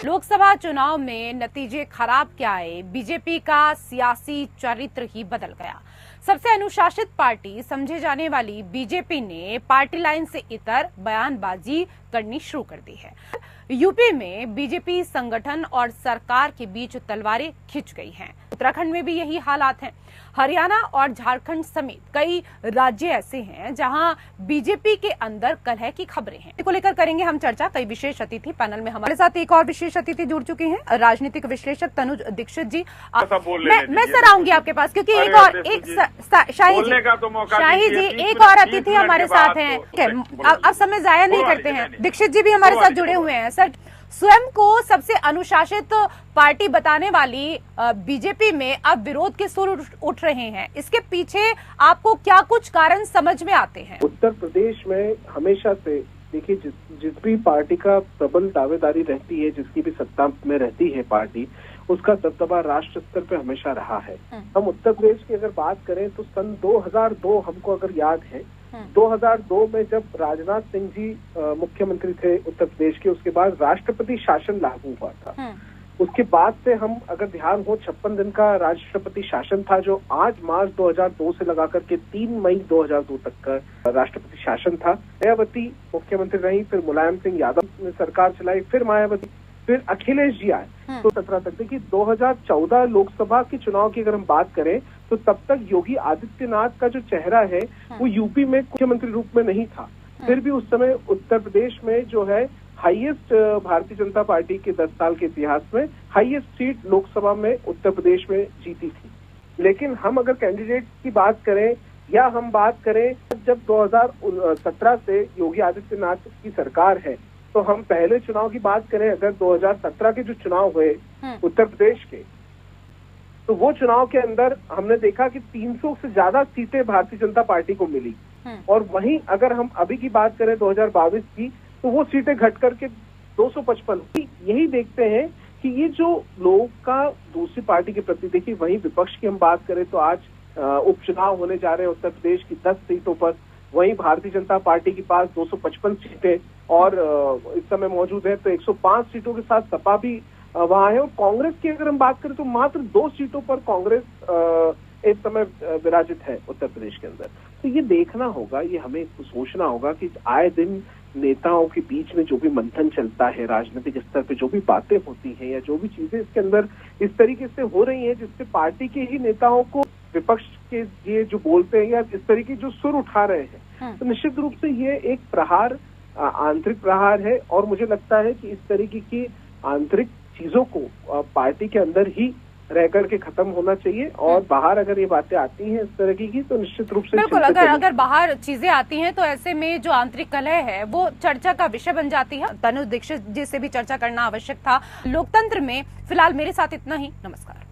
लोकसभा चुनाव में नतीजे खराब क्या आए, बीजेपी का सियासी चरित्र ही बदल गया। सबसे अनुशासित पार्टी समझे जाने वाली बीजेपी ने पार्टी लाइन से इतर बयानबाजी करनी शुरू कर दी है। यूपी में बीजेपी संगठन और सरकार के बीच तलवारें खिंच गई हैं। उत्तराखंड में भी यही हालात हैं। हरियाणा और झारखंड समेत कई राज्य ऐसे हैं जहां बीजेपी के अंदर कलह की खबरें हैं। इसको लेकर करेंगे हम चर्चा। कई विशेष अतिथि पैनल में हमारे साथ एक और विशेष अतिथि जुड़ चुके हैं, राजनीतिक विश्लेषक तनुज दीक्षित जी। मैं सर आऊंगी आपके पास क्योंकि एक और शाही जी एक और अतिथि हमारे साथ हैं। अब समय जाया नहीं करते हैं, दीक्षित जी भी हमारे साथ जुड़े हुए हैं। सर, स्वयं को सबसे अनुशासित पार्टी बताने वाली बीजेपी में अब विरोध के सुर उठ रहे हैं। इसके पीछे आपको क्या कुछ कारण समझ में आते हैं? उत्तर प्रदेश में हमेशा से देखिए, जिस भी पार्टी का प्रबल दावेदारी रहती है, जिसकी भी सत्ता में रहती है पार्टी, उसका दबदबा राष्ट्र स्तर पे हमेशा रहा है। हम उत्तर प्रदेश की अगर बात करें तो सन 2002 हमको अगर याद है, 2002 में जब राजनाथ सिंह जी मुख्यमंत्री थे उत्तर प्रदेश के, उसके बाद राष्ट्रपति शासन लागू हुआ था। उसके बाद से हम अगर ध्यान हो 56 दिन का राष्ट्रपति शासन था, जो 8 मार्च 2002 से लगाकर के 3 मई 2002 तक का राष्ट्रपति शासन था। मायावती मुख्यमंत्री रही, फिर मुलायम सिंह यादव ने सरकार चलाई, फिर मायावती, फिर अखिलेश जी आए तो 17 तक। देखिए 2014 लोकसभा के चुनाव की अगर हम बात करें तो तब तक योगी आदित्यनाथ का जो चेहरा है वो यूपी में मुख्यमंत्री रूप में नहीं था। फिर भी उस समय उत्तर प्रदेश में जो है हाईएस्ट, भारतीय जनता पार्टी के 10 साल के इतिहास में हाईएस्ट सीट लोकसभा में उत्तर प्रदेश में जीती थी। लेकिन हम अगर कैंडिडेट की बात करें या हम बात करें जब 2017 से योगी आदित्यनाथ की सरकार है, तो हम पहले चुनाव की बात करें, अगर 2017 के जो चुनाव हुए उत्तर प्रदेश के, तो वो चुनाव के अंदर हमने देखा कि 300 से ज्यादा सीटें भारतीय जनता पार्टी को मिली। और वहीं अगर हम अभी की बात करें 2022 की, तो वो सीटें घट करके 255। यही देखते हैं कि ये जो लोगों का दूसरी पार्टी के प्रति, देखिए वहीं विपक्ष की हम बात करें तो आज उपचुनाव होने जा रहे हैं उत्तर प्रदेश की 10 सीटों पर। वहीं भारतीय जनता पार्टी के पास 255 सीटें और इस समय मौजूद है, तो 105 सीटों के साथ सपा भी वहां है। और कांग्रेस की अगर हम बात करें तो मात्र 2 सीटों पर कांग्रेस इस समय विराजित है उत्तर प्रदेश के अंदर। तो ये देखना होगा, ये हमें सोचना होगा कि आए दिन नेताओं के बीच में जो भी मंथन चलता है, राजनीतिक स्तर पे जो भी बातें होती हैं या जो भी चीजें इसके अंदर इस तरीके से हो रही हैं जिससे पार्टी के ही नेताओं को विपक्ष के ये जो बोलते हैं या इस तरीके जो सुर उठा रहे हैं, तो निश्चित रूप से ये एक प्रहार, आंतरिक प्रहार है। और मुझे लगता है कि इस तरीके की आंतरिक चीजों को पार्टी के अंदर ही रह करके खत्म होना चाहिए। और बाहर अगर ये बातें आती हैं इस तरह की, तो निश्चित रूप से बिल्कुल अगर बाहर चीजें आती हैं तो ऐसे में जो आंतरिक कलह है वो चर्चा का विषय बन जाती है। तनुज दीक्षित जी से भी चर्चा करना आवश्यक था। लोकतंत्र में फिलहाल मेरे साथ इतना ही। नमस्कार।